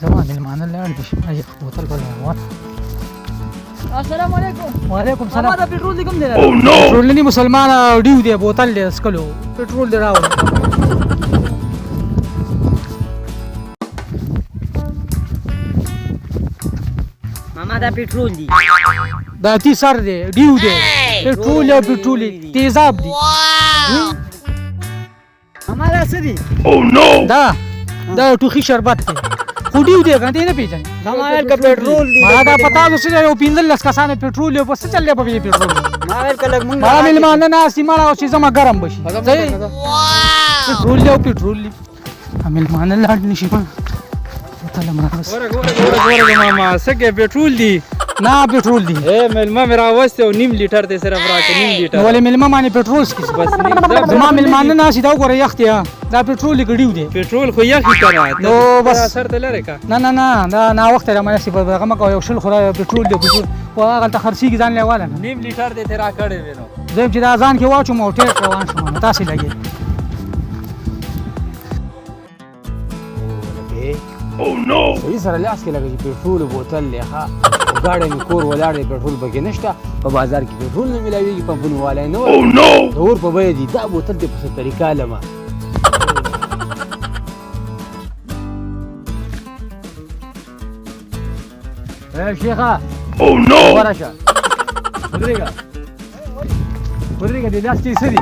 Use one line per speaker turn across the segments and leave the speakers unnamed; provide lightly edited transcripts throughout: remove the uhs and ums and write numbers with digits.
زمان المعنى اللي عندي اجي بوتل ولا
السلام علیکم.
وعلیکم
ما
سلام.
دا پیټرول دی کوم دی؟
पेट्रोल नहीं मुसलमान ड्यू दे बोतल दे स्कलो पेट्रोल दे राव
मामा دا پیټرول دی.
دا تی سر دے ड्यू दे पेट्रोल او पेट्रोल तेजाब دی
मामा دا څه دی؟
دا ټوخي شربت دی خو ड्यू दे کنه نه پیژن
मामा کا پیټرول دی.
ما دا پتا نو څه یو پینځل لس کسانه पेट्रोल یو پس چلې په पेट्रोल
ما کله مونږ
ما ملمان نه سیمه او چې زما ګرم بشي पेट्रोल او पेट्रोल ملمان لاند نشي په تعالی مرز
ورګه ماما سکه پټرول دی
نه पेट्रोल دی
اے ملما میرا واسطه او نیم لیټر ته صرف راکې نیم لیټر
ولې ملما باندې पेट्रोल سکس
بس نیم دا
زما ملمان نه سیدا وګوره یختیا دا पेट्रोल ګډیو دی
پټرول خو یخی کنه
نو بس
اثر ته لره کا
نه نه نه دا نا وخت را مې سی په هغه مکو یو شل خورا पेट्रोल دی او هغه ته خرسي ځان لیواله نه
نیم لیټر دې تیرا کړې وینو
زم چې دا ځان کې واچو مو ټیک روان شوم تاسو لګي
صحیح سره لاس کې لګي پټرول بوتل له ګاډي می کور ولاړ دی پټرول بګی نشته په بازار کې پټرول نه ملاويږي پمپونو والے نه دور په وې دي دا بوتل د په طریقه لمه اے شيخه ورشه ودرېګه د لاس کې سړي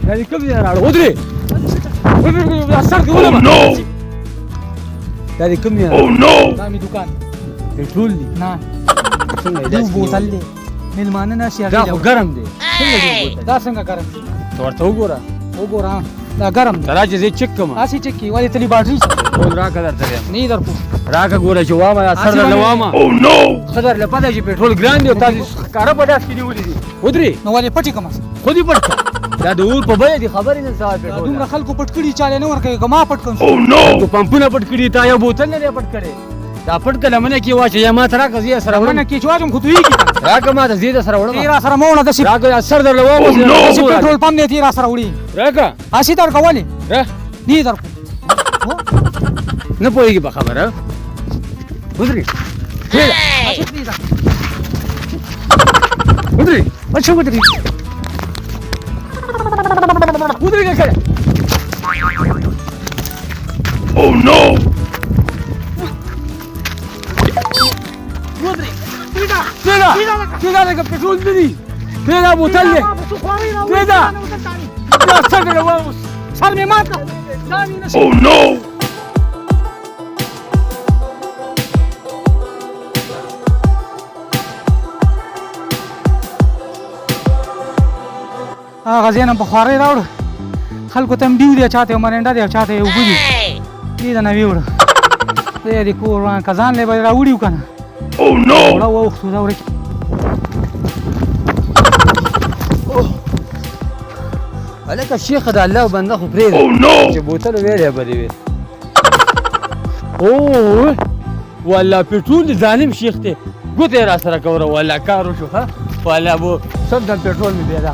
دا دې کوم ځای راړو ودرې دا سر کې ولما دا دې کوم ځای
دا می دکان
پټرول دی
نه
څنګه
دو بوتل دی ملمانه نشي
دا خو ګرم دی
څنګه دی بوتل دا څنګه ګرم دی
ورته وګوره
وګوره دا ګرم دی
تراجه زه چک کوم
اسی چکی والی تلی باټری
ټول راکه درته
نه درکو
راکه ګوره چې وامه سر له وامه خضر له پته چې پټرول ګران دی او تاسو کار په داس کې نیولې دي ودري
نو والی پټی کوم
خودي پټ دا د اور په بیا دي خبرې نه صاحب پټرول
دومره خلکو پټ کړي چاله نه ورکه کما پټ کوم
تو پمپونه پټ کړي تا یو بوتل نه پټ کړي دا پټ کله منه کې واچ یا ما ترا کزي سره
ورنه کې چواجم خو دوی کی
راکه ما ته زیاده سره وړم
تیرا سره مونه د سی
راکه اثر در لوامه
سی پټرول پمپ نه تیرا سره وړي
راکه
اسی در کولی
را
نه درکو
نه پويږي په خبره ودري ودري اچھا ودري ودري کړه او نو ودري پیدا دا پټرول دی پیدا بوتل دی پیدا دا څنګه وو
سر می ماته ځاني نشي
او نو
هغه زینم په خواري راوړ خلکو تم دیو دی چاته مرنده دی چاته یو بودی دې دا نه ویوړ دې کور وان کزان له به راوړیو کنه او نو ولا وخت دا ورکی
الک شیخ دا الله بنده خو پرې او نو چې بوتل ویلې بری وی او ولا پټرول ظالم شیخ ته ګوته را سره کوره ولا کارو شو ها ولا بو سب د پټرول می پیدا